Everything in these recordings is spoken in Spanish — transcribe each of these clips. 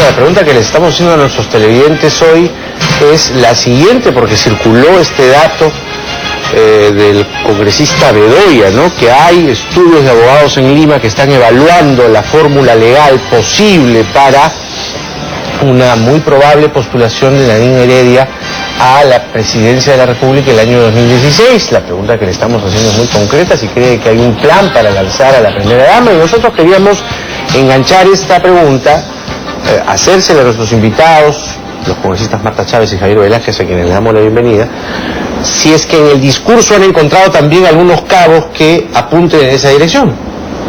la pregunta que les estamos haciendo a nuestros televidentes hoy es la siguiente, porque circuló este dato del congresista Bedoya, ¿no? Que hay estudios de abogados en Lima que están evaluando la fórmula legal posible para una muy probable postulación de Nadine Heredia a la presidencia de la República el año 2016. La pregunta que le estamos haciendo es muy concreta, si cree que hay un plan para lanzar a la primera dama, y nosotros queríamos enganchar esta pregunta, hacérsela a nuestros invitados, los congresistas Marta Chávez y Javier Velázquez, a quienes le damos la bienvenida, si es que en el discurso han encontrado también algunos cabos que apunten en esa dirección.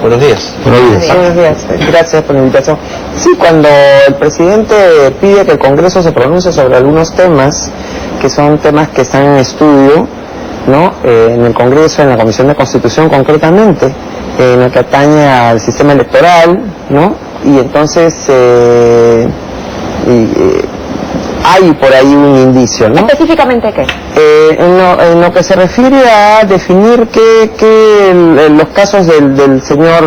Buenos días. Buenos días. Gracias por la invitación. Sí, cuando el presidente pide que el Congreso se pronuncie sobre algunos temas, que son temas que están en estudio, ¿no? En el Congreso, en la Comisión de Constitución concretamente, en lo que atañe al sistema electoral, ¿no? Y entonces hay por ahí un indicio, ¿no? ¿Específicamente qué? En lo que se refiere a definir los casos del señor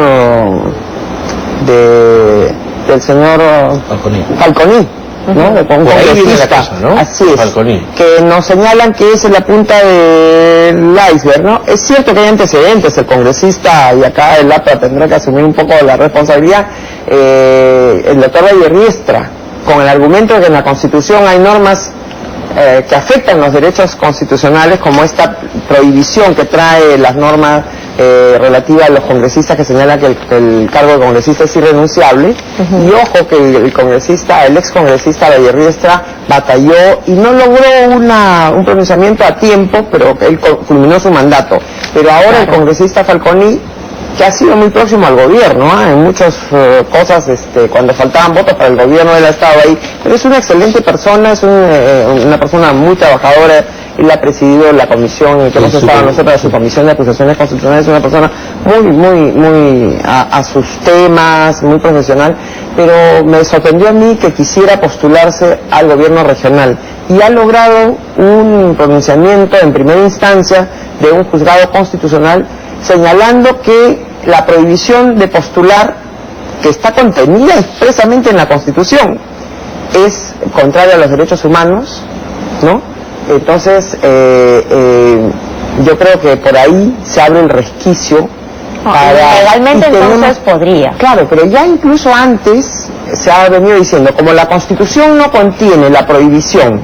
Falconi, ¿no? De un congresista, ¿no? Así es, Falconi, que nos señalan que es la punta del iceberg, ¿no? Es cierto que hay antecedentes, el congresista, y acá el APA tendrá que asumir un poco la responsabilidad, el doctor Vallerriestra, con el argumento de que en la Constitución hay normas que afectan los derechos constitucionales, como esta prohibición que trae las normas relativas a los congresistas, que señala que el cargo de congresista es irrenunciable. Y ojo que el ex congresista Vallerriestra batalló y no logró un pronunciamiento a tiempo, pero él culminó su mandato. Pero ahora el congresista Falconi, que ha sido muy próximo al gobierno, en muchas cosas, cuando faltaban votos para el gobierno él ha estado ahí, pero es una excelente persona, es una persona muy trabajadora. Él ha presidido la comisión en que hemos estado nosotros, de su comisión de acusaciones constitucionales, es una persona muy a sus temas, muy profesional, pero me sorprendió a mí que quisiera postularse al gobierno regional, y ha logrado un pronunciamiento en primera instancia de un juzgado constitucional señalando que la prohibición de postular, que está contenida expresamente en la Constitución, es contraria a los derechos humanos, ¿no? Entonces, yo creo que por ahí se abre el resquicio para... Legalmente entonces podría. Claro, pero ya incluso antes se ha venido diciendo, como la Constitución no contiene la prohibición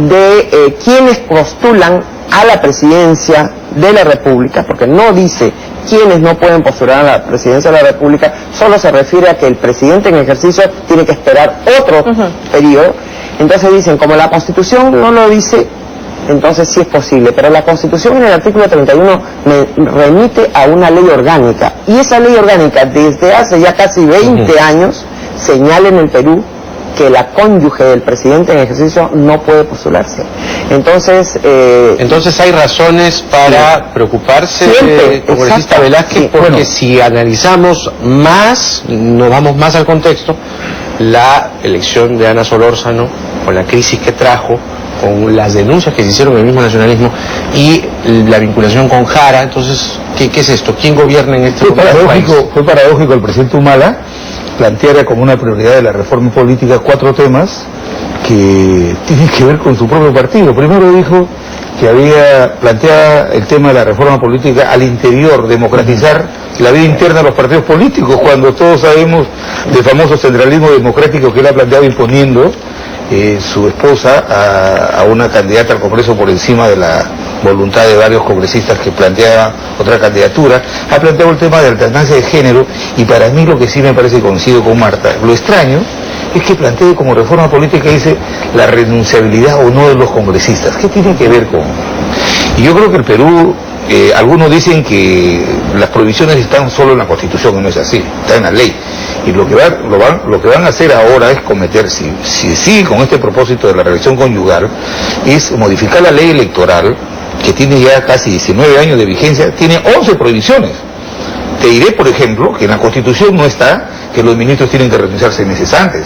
de quienes postulan a la presidencia de la República, porque no dice quiénes no pueden postular a la presidencia de la República, solo se refiere a que el presidente en ejercicio tiene que esperar otro periodo. Entonces dicen, como la Constitución no lo dice, entonces sí es posible, pero la Constitución en el artículo 31 me remite a una ley orgánica, y esa ley orgánica desde hace ya casi 20 años señala en el Perú que la cónyuge del presidente en ejercicio no puede postularse. Entonces hay razones para preocuparse, congresista Velázquez, porque si analizamos más, nos vamos más al contexto, la elección de Ana Solórzano, con la crisis que trajo, con las denuncias que se hicieron en el mismo nacionalismo y la vinculación con Jara, entonces, ¿qué es esto? ¿Quién gobierna en este momento? Fue paradójico el presidente Humala planteara como una prioridad de la reforma política 4 temas que tienen que ver con su propio partido. Primero dijo que planteaba el tema de la reforma política al interior, democratizar la vida interna de los partidos políticos, cuando todos sabemos del famoso centralismo democrático que él ha planteado imponiendo su esposa a una candidata al Congreso por encima de la voluntad de varios congresistas que planteaban otra candidatura. Ha planteado el tema de alternancia de género, y para mí lo que sí me parece, coincido con Marta, lo extraño es que plantee como reforma política, dice, la renunciabilidad o no de los congresistas. ¿Qué tiene que ver con...? Y yo creo que el Perú, algunos dicen que las prohibiciones están solo en la Constitución, y no es así, está en la ley. Y lo que van a hacer ahora es cometer, si sigue con este propósito de la reelección conyugal, es modificar la ley electoral, que tiene ya casi 19 años de vigencia, tiene 11 prohibiciones. Te diré, por ejemplo, que en la Constitución no está que los ministros tienen que renunciar 6 meses antes,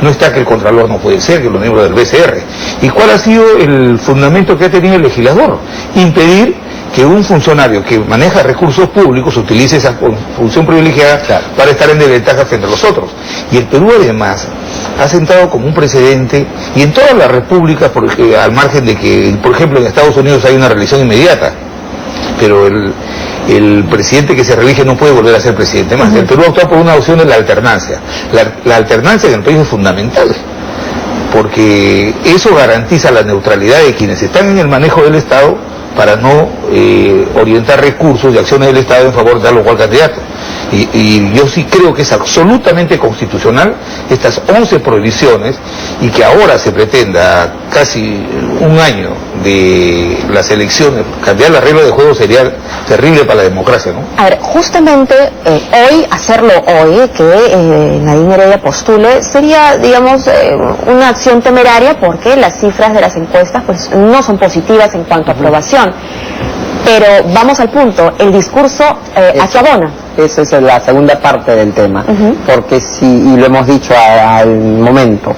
no está que el Contralor no puede ser, que los miembros del BCR. ¿Y cuál ha sido el fundamento que ha tenido el legislador? Impedir que un funcionario que maneja recursos públicos utilice esa función privilegiada para estar en desventaja frente a los otros. Y el Perú además ha sentado como un precedente, y en todas las repúblicas, porque, al margen de que, por ejemplo, en Estados Unidos hay una reelección inmediata, pero el presidente que se reelige no puede volver a ser presidente más. El Perú optó por una opción de la alternancia. La alternancia en el país es fundamental, porque eso garantiza la neutralidad de quienes están en el manejo del Estado para no orientar recursos y acciones del Estado en favor de tal o cual candidato. Y yo sí creo que es absolutamente constitucional estas 11 prohibiciones, y que ahora se pretenda, casi un año de las elecciones, cambiar las reglas de juego sería terrible para la democracia, ¿no? A ver, justamente hacerlo hoy, que Nadine Heredia postule, sería, digamos, una acción temeraria, porque las cifras de las encuestas pues no son positivas en cuanto a aprobación. Pero vamos al punto, el discurso ¿a qué abona? Esa es la segunda parte del tema, porque si, y lo hemos dicho al momento,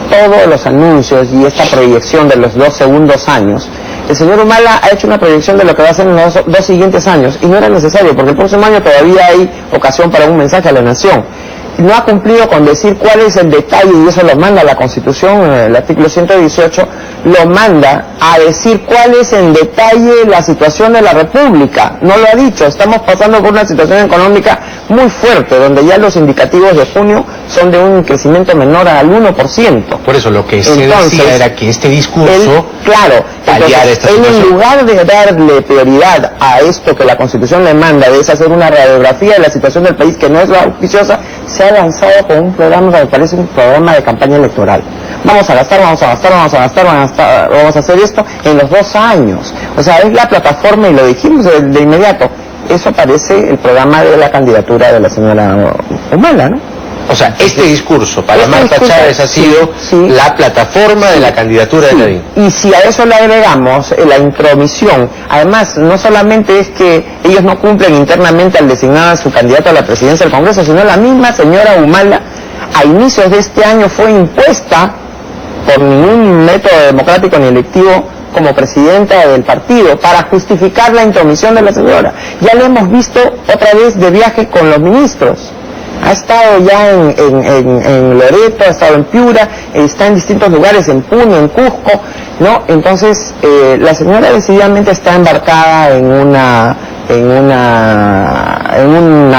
todos los anuncios y esta proyección de los 2 segundos años, el señor Humala ha hecho una proyección de lo que va a hacer en los dos siguientes años, y no era necesario, porque el próximo año todavía hay ocasión para un mensaje a la nación. No ha cumplido con decir cuál es el detalle, y eso lo manda la Constitución, el artículo 118, lo manda a decir cuál es en detalle la situación de la República. No lo ha dicho. Estamos pasando por una situación económica muy fuerte, donde ya los indicativos de junio son de un crecimiento menor al 1%. Por eso lo que se decía era que este discurso... Claro, entonces, él, en lugar de darle prioridad a esto que la Constitución le manda, de hacer una radiografía de la situación del país, que no es la auspiciosa, se ha lanzado con un programa que me parece un programa de campaña electoral. Vamos a gastar, vamos a gastar, vamos a gastar, vamos a hacer esto en los 2 años. O sea, es la plataforma, y lo dijimos de inmediato. Eso parece el programa de la candidatura de la señora Humala, ¿no? O sea, este discurso para Marta Chávez ha sido la plataforma de la candidatura de Nadine. Y si a eso le agregamos la intromisión, además, no solamente es que ellos no cumplen internamente al designar a su candidato a la presidencia del Congreso, sino la misma señora Humala, a inicios de este año, fue impuesta por ningún método democrático ni electivo como presidenta del partido, para justificar la intromisión de la señora. Ya lo hemos visto otra vez de viaje con los ministros. Ha estado ya en Loreto, ha estado en Piura, está en distintos lugares, en Puno, en Cusco, ¿no? Entonces, la señora decididamente está embarcada en una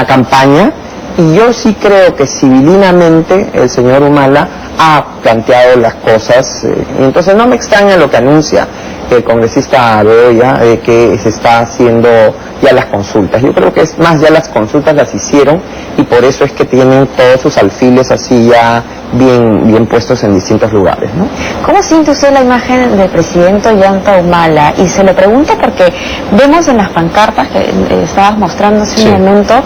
campaña, y yo sí creo que civilinamente el señor Humala ha planteado las cosas, y entonces no me extraña lo que anuncia el congresista Bedoya, de que se está haciendo ya las consultas. Yo creo que es más, ya las consultas las hicieron, y por eso es que tienen todos sus alfiles así ya bien puestos en distintos lugares, ¿no? ¿Cómo siente usted la imagen del presidente Ollanta Humala? Y se lo pregunto porque vemos en las pancartas que estabas mostrando hace un momento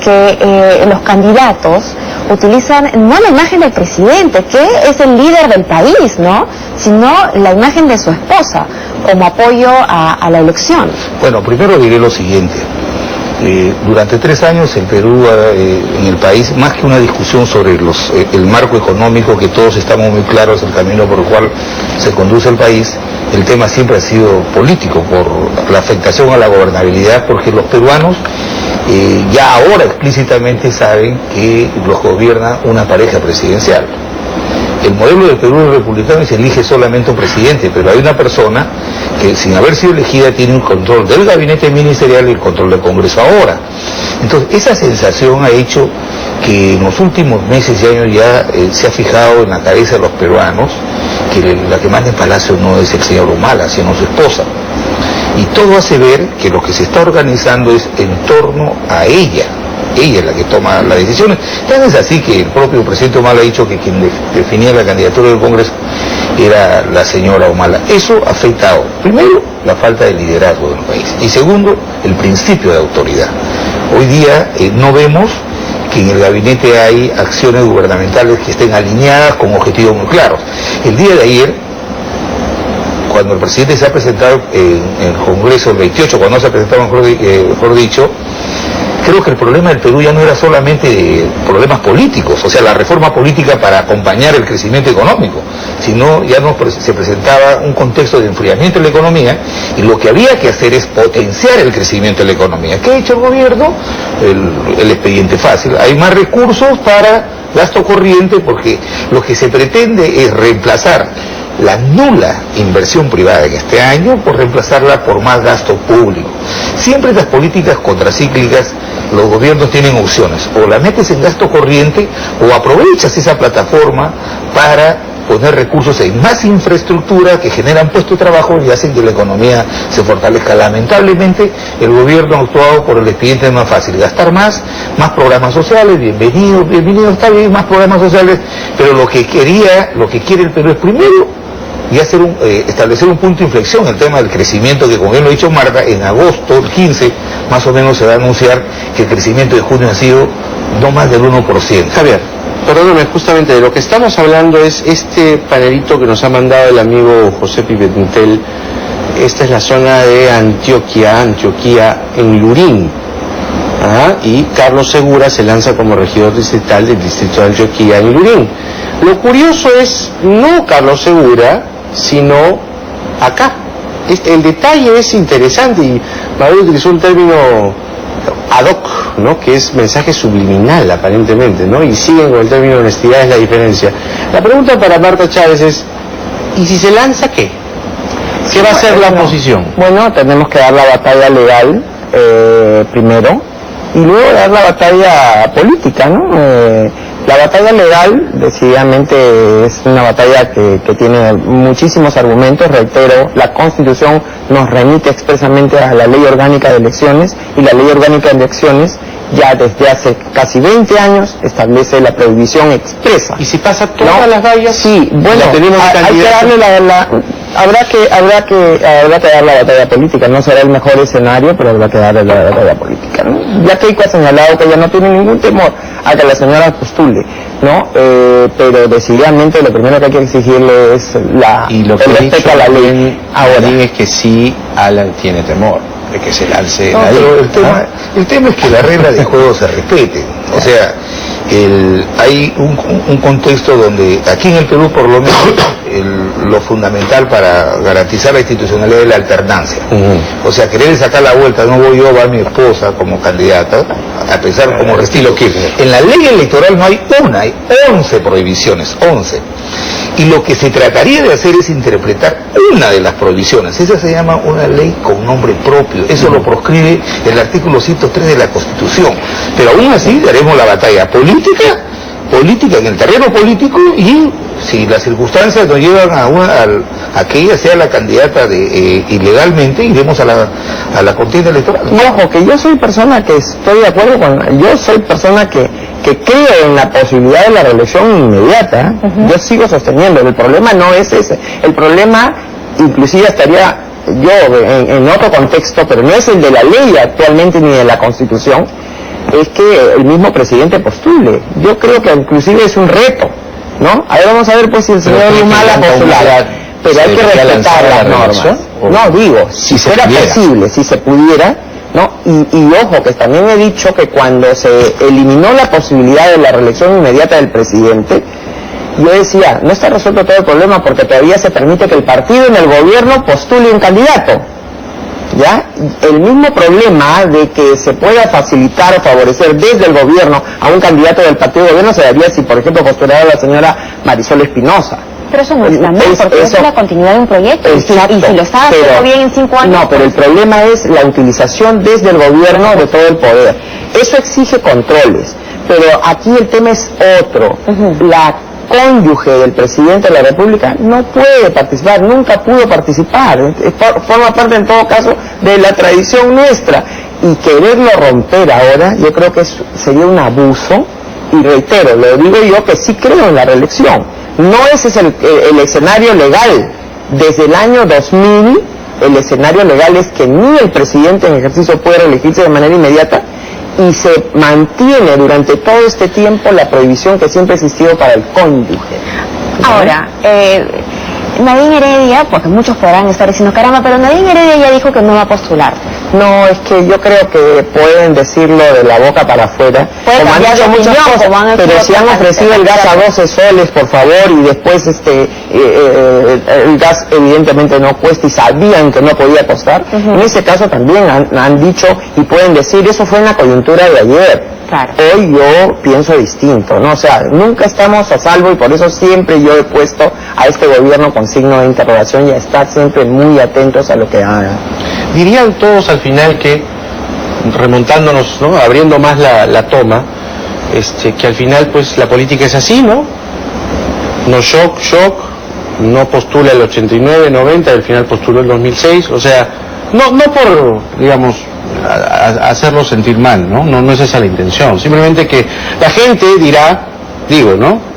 que los candidatos utilizan no la imagen del presidente, que es el líder del país, ¿no?, sino la imagen de su esposa como apoyo a la elección. Bueno, primero diré lo siguiente. Durante 3 años el Perú, en el país, más que una discusión sobre el marco económico, que todos estamos muy claros el camino por el cual se conduce el país, el tema siempre ha sido político, por la afectación a la gobernabilidad, porque los peruanos ya ahora explícitamente saben que los gobierna una pareja presidencial. El modelo del Perú es republicano y se elige solamente un presidente, pero hay una persona que, sin haber sido elegida, tiene un control del gabinete ministerial y el control del Congreso ahora. Entonces, esa sensación ha hecho que en los últimos meses y años ya se ha fijado en la cabeza de los peruanos que la que manda en Palacio no es el señor Humala, sino su esposa. Y todo hace ver que lo que se está organizando es en torno a ella. Ella es la que toma las decisiones. Tan es así que el propio presidente Humala ha dicho que quien definía la candidatura del Congreso era la señora Humala. Eso ha afectado, primero, la falta de liderazgo del país, y segundo, el principio de autoridad. Hoy día no vemos que en el gabinete hay acciones gubernamentales que estén alineadas con objetivos muy claros. El día de ayer, cuando el presidente se ha presentado en el Congreso, el 28, cuando se ha presentado, mejor dicho, creo que el problema del Perú ya no era solamente problemas políticos, o sea, la reforma política para acompañar el crecimiento económico, sino ya se presentaba un contexto de enfriamiento de la economía, y lo que había que hacer es potenciar el crecimiento de la economía. ¿Qué ha hecho el gobierno? El expediente fácil. Hay más recursos para gasto corriente, porque lo que se pretende es reemplazar la nula inversión privada en este año por reemplazarla por más gasto público. Siempre las políticas contracíclicas, los gobiernos tienen opciones: o la metes en gasto corriente o aprovechas esa plataforma para poner recursos en más infraestructura que generan puestos de trabajo y hacen que la economía se fortalezca. Lamentablemente el gobierno ha actuado por el expediente más fácil: gastar más programas sociales. Bienvenido, está bien, más programas sociales, pero lo que quiere el Perú es primero y establecer un punto de inflexión. El tema del crecimiento, que como bien lo ha dicho Marta, en agosto, el 15, más o menos se va a anunciar que el crecimiento de junio ha sido no más del 1%. Javier, perdóname, justamente de lo que estamos hablando es este panelito que nos ha mandado el amigo José Pimentel. Esta es la zona de Antioquia en Lurín. Y Carlos Segura se lanza como regidor distrital del distrito de Antioquia en Lurín. Lo curioso es no Carlos Segura, sino acá. El detalle es interesante y Maduro utilizó un término ad hoc, ¿no?, que es mensaje subliminal aparentemente, ¿no? Y siguen con el término honestidad, es la diferencia. La pregunta para Marta Chávez es: ¿y si se lanza qué? ¿Qué va a hacer la oposición? Bueno, tenemos que dar la batalla legal primero y luego dar la batalla política, ¿no? La batalla legal, decididamente, es una batalla que tiene muchísimos argumentos. Reitero, la Constitución nos remite expresamente a la Ley Orgánica de Elecciones, y la Ley Orgánica de Elecciones ya desde hace casi 20 años establece la prohibición expresa. ¿Y si pasa todas las vallas? Sí, bueno, hay que darle habrá que dar la batalla política. No será el mejor escenario, pero habrá que darle la batalla política, ¿no? Ya Keiko ha señalado que ella no tiene ningún temor a que la señora postule, ¿no? Pero decididamente lo primero que hay que exigirle es el respeto a la ley. Ahora es que sí, Alan tiene temor de que se lance la ley. Pero el tema es que la regla de juego se respete. O sea, hay un contexto donde aquí en el Perú, por lo menos, lo fundamental para garantizar la institucionalidad es la alternancia. O sea, querer sacar la vuelta: no voy yo, va mi esposa como candidata, a pesar como estilo Kirchner. En la ley electoral no hay una, hay 11 prohibiciones, 11. Y lo que se trataría de hacer es interpretar una de las prohibiciones. Esa se llama una ley con nombre propio. Eso lo proscribe el artículo 103 de la Constitución. Pero aún así daremos la batalla política en el terreno político, y si las circunstancias nos llevan a que ella sea la candidata ilegalmente, iremos a la contienda electoral. Y ojo, que yo soy persona que estoy de acuerdo yo soy persona que creo en la posibilidad de la reelección inmediata. Yo sigo sosteniendo, el problema no es ese. El problema, inclusive estaría yo en otro contexto, pero no es el de la ley actualmente ni de la Constitución, es que el mismo presidente postule. Yo creo que inclusive es un reto, ¿no? A ver, vamos a ver pues si el señor Humala postulara. Pero hay que respetar las normas. No, digo, si fuera posible, si se pudiera, ¿no? Y ojo, que también he dicho que cuando se eliminó la posibilidad de la reelección inmediata del presidente, yo decía, no está resuelto todo el problema, porque todavía se permite que el partido en el gobierno postule un candidato. ¿Ya? El mismo problema de que se pueda facilitar o favorecer desde el gobierno a un candidato del partido de gobierno se daría si, por ejemplo, postulara la señora Marisol Espinosa. Pero eso no está mal, porque eso es la continuidad de un proyecto. Exacto, y si lo está haciendo bien en 5 años... No, pero el problema es la utilización desde el gobierno de todo el poder. Eso exige controles, pero aquí el tema es otro. La cónyuge del presidente de la República no puede participar, nunca pudo participar, forma parte en todo caso de la tradición nuestra, y quererlo romper ahora yo creo que sería un abuso. Y reitero, lo digo yo, que sí creo en la reelección. No ese es el escenario legal. Desde el año 2000 el escenario legal es que ni el presidente en ejercicio puede reelegirse de manera inmediata, y se mantiene durante todo este tiempo la prohibición que siempre ha existido para el cónyuge. Ahora, Nadine Heredia, porque muchos podrán estar diciendo, caramba, pero Nadine Heredia ya dijo que no va a postular. No, es que yo creo que pueden decirlo de la boca para afuera, como han dicho muchas cosas, pero si han ofrecido el gas a 12 soles, por favor, y después el gas evidentemente no cuesta y sabían que no podía costar, en ese caso también han dicho y pueden decir, eso fue en la coyuntura de ayer. Claro. Hoy yo pienso distinto, ¿no? O sea, nunca estamos a salvo y por eso siempre yo he puesto a este gobierno con signo de interrogación y a estar siempre muy atentos a lo que haga. Dirían todos al final que, remontándonos, ¿no? Abriendo más la toma, que al final pues la política es así, ¿no? No shock, no postula el 89, 90, al final postuló el 2006, o sea, no por, digamos, hacerlo sentir mal, ¿no? No es esa la intención, simplemente que la gente dirá, ¿no?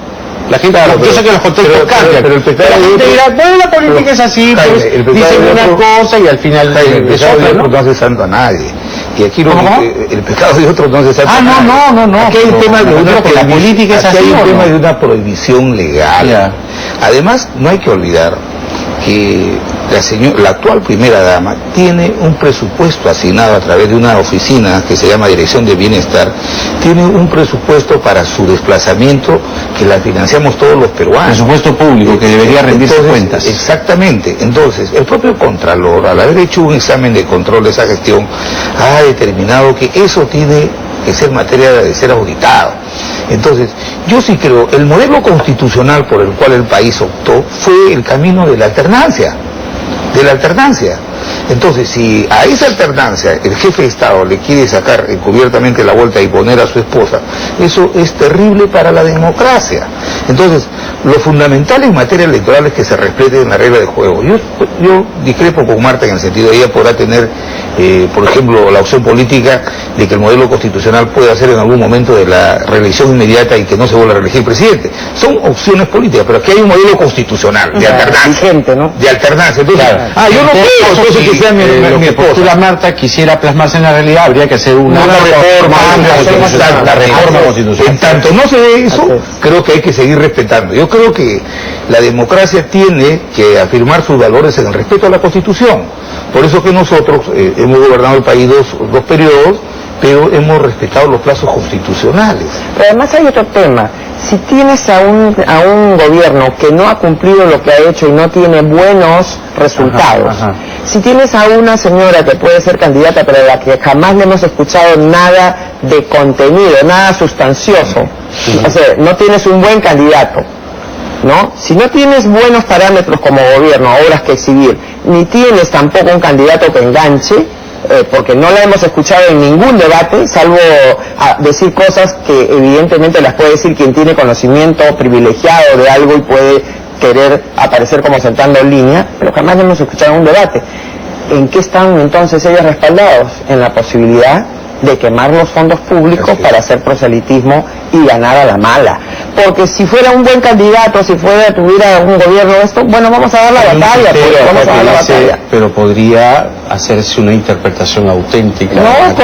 La gente, yo sé que los contextos cambian, pero la gente dirá, bueno, la política es así, pues dicen una cosa y al final es otra, ¿no? No hace santo a nadie. Y aquí el pecado de otros no hace santo a nadie. No. Aquí hay un tema de una que la política es así, hay un tema de una prohibición legal. Ya. Además, no hay que olvidar que la actual primera dama tiene un presupuesto asignado a través de una oficina que se llama Dirección de Bienestar, tiene un presupuesto para su desplazamiento que la financiamos todos los peruanos. Presupuesto público que debería rendirse cuentas. Exactamente. Entonces, el propio Contralor, al haber hecho un examen de control de esa gestión, ha determinado que eso tiene que ser materia de ser auditado. Entonces, yo sí creo, el modelo constitucional por el cual el país optó fue el camino de la alternancia. Entonces, si a esa alternancia el jefe de Estado le quiere sacar encubiertamente la vuelta y poner a su esposa, eso es terrible para la democracia. Entonces, lo fundamental en materia electoral es que se respeten la regla de juego. Yo discrepo con Marta en el sentido de ella podrá tener, por ejemplo, la opción política de que el modelo constitucional pueda ser en algún momento de la reelección inmediata y que no se vuelva a reelegir presidente. Son opciones políticas, pero aquí hay un modelo constitucional de alternancia. Vigente, ¿no? De alternancia. Entonces, claro. Yo no quiero entonces que sea mi esposa. Postula Marta quisiera plasmarse en la realidad, habría que hacer una reforma constitucional. En tanto no se dé eso, creo que hay que seguir respetando. Yo creo que la democracia tiene que afirmar sus valores en el respeto a la Constitución. Por eso que nosotros hemos gobernado el país dos periodos, pero hemos respetado los plazos constitucionales. Pero además hay otro tema. Si tienes a un gobierno que no ha cumplido lo que ha hecho y no tiene buenos resultados, si tienes a una señora que puede ser candidata pero a la que jamás le hemos escuchado nada de contenido, nada sustancioso, o sea, no tienes un buen candidato, ¿no? Si no tienes buenos parámetros como gobierno, obras que exhibir, ni tienes tampoco un candidato que enganche, porque no la hemos escuchado en ningún debate, salvo decir cosas que evidentemente las puede decir quien tiene conocimiento privilegiado de algo y puede querer aparecer como sentando en línea, pero jamás la hemos escuchado en un debate. ¿En qué están entonces ellos respaldados? En la posibilidad de quemar los fondos públicos para hacer proselitismo y ganar a la mala. Porque si fuera un buen candidato, si tuviera un gobierno de esto, bueno, vamos a dar la batalla, pero podría hacerse una interpretación auténtica. No,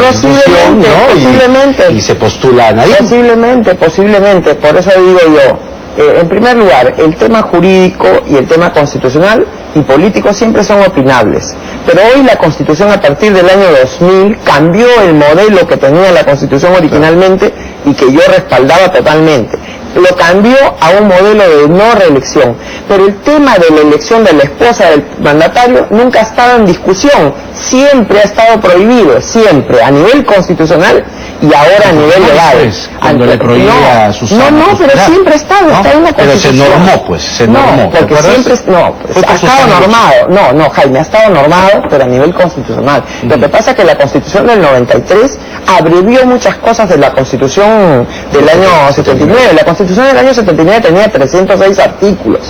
posiblemente. Y se postula a nadie. Posiblemente, por eso digo yo. En primer lugar, el tema jurídico y el tema constitucional y político siempre son opinables. Pero hoy la Constitución a partir del año 2000 cambió el modelo que tenía la Constitución originalmente y que yo respaldaba totalmente. Lo cambió a un modelo de no reelección. Pero el tema de la elección de la esposa del mandatario nunca ha estado en discusión. Siempre ha estado prohibido, siempre, a nivel constitucional y ahora a nivel legal. Cuando le prohibía a Susana. No, pero siempre ha estado, está en la Constitución. Pero se normó, se normó. No, porque siempre, ha estado normado. No, Jaime, ha estado normado, pero a nivel constitucional. Lo que pasa es que la Constitución del 93 abrevió muchas cosas de la Constitución del año 79. La Constitución del año 79 tenía 306 artículos.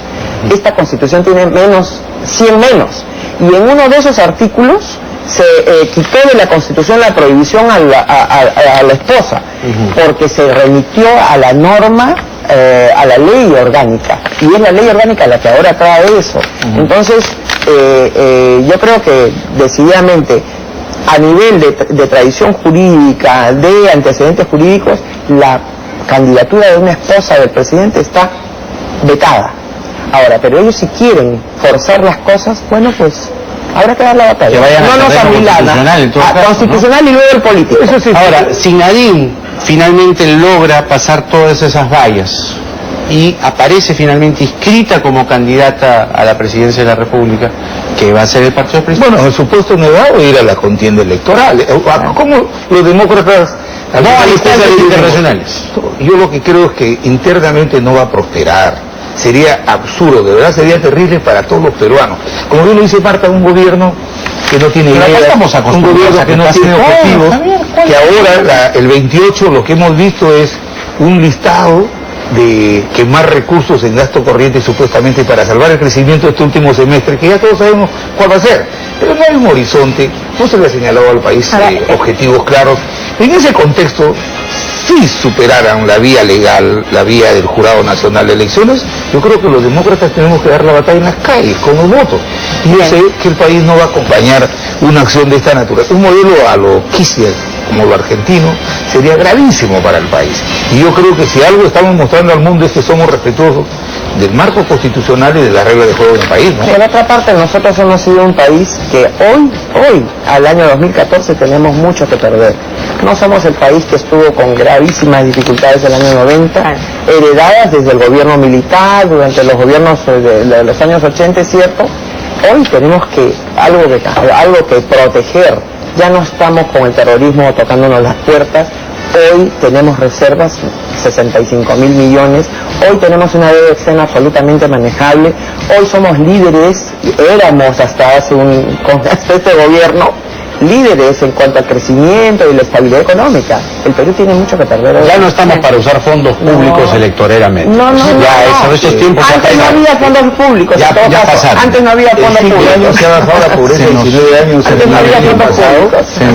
Esta Constitución tiene 100 menos. Y en uno de esos artículos se quitó de la Constitución la prohibición a la esposa, porque se remitió a la norma, a la ley orgánica, y es la ley orgánica la que ahora trae eso. Entonces, yo creo que decididamente, a nivel de tradición jurídica, de antecedentes jurídicos, la candidatura de una esposa del presidente está vetada. Ahora, pero ellos si quieren forzar las cosas, bueno, pues habrá que dar la batalla. No nos amilana. Constitucional y luego el político. Eso sí. Ahora, si Nadine finalmente logra pasar todas esas vallas y aparece finalmente inscrita como candidata a la presidencia de la República, ¿qué va a hacer el partido presidente? Bueno, el supuesto negado es ir a la contienda electoral. ¿Cómo los demócratas No a instancias internacionales. Yo lo que creo es que internamente no va a prosperar. Sería absurdo, de verdad sería terrible para todos los peruanos. Como bien lo dice Marta, un gobierno que no tiene idea, un gobierno que no tiene objetivos, que ahora el 28 lo que hemos visto es un listado de quemar recursos en gasto corriente supuestamente para salvar el crecimiento de este último semestre, que ya todos sabemos cuál va a ser, pero no hay un horizonte, no se le ha señalado al país objetivos claros. En ese contexto, si superaran la vía legal, la vía del Jurado Nacional de Elecciones, yo creo que los demócratas tenemos que dar la batalla en las calles, con los votos. Y yo sé que el país no va a acompañar una acción de esta naturaleza. Un modelo a lo Kirchner, como lo argentino, sería gravísimo para el país. Y yo creo que si algo estamos mostrando al mundo es que somos respetuosos del marco constitucional y de las reglas de juego del país, ¿no? Por otra parte, nosotros hemos sido un país que hoy, al año 2014, tenemos mucho que perder. No somos el país que estuvo con gravísimas dificultades en el año 90, heredadas desde el gobierno militar, durante los gobiernos de los años 80, es cierto. Hoy tenemos algo que proteger. Ya no estamos con el terrorismo tocándonos las puertas. Hoy tenemos reservas, 65.000 millones. Hoy tenemos una deuda externa absolutamente manejable. Hoy somos líderes, éramos hasta este gobierno, líderes en cuanto al crecimiento y la estabilidad económica. El Perú tiene mucho que perder. Ya no estamos para usar fondos públicos electoreramente. Esos tiempos antes no había fondos públicos. Ya pasaron. Antes no había fondos públicos. Se ha bajado la pobreza en 19 años. Antes no había fondos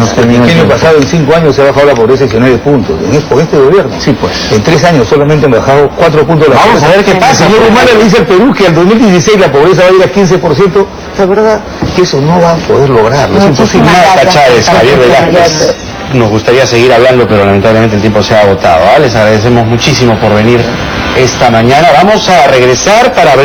públicos. El año pasado, en 5 años, se ha bajado la pobreza en 19 puntos. Por este gobierno. Sí, pues. En 3 años solamente han bajado 4 puntos. Vamos a ver qué pasa. El señor Humala le dice al Perú que al 2016 la pobreza va a ir a 15%. La verdad que eso no va a poder lograrlo. Es imposible. Chávez, Javier Velázquez. Nos gustaría seguir hablando, pero lamentablemente el tiempo se ha agotado. Les agradecemos muchísimo por venir esta mañana. Vamos a regresar para ver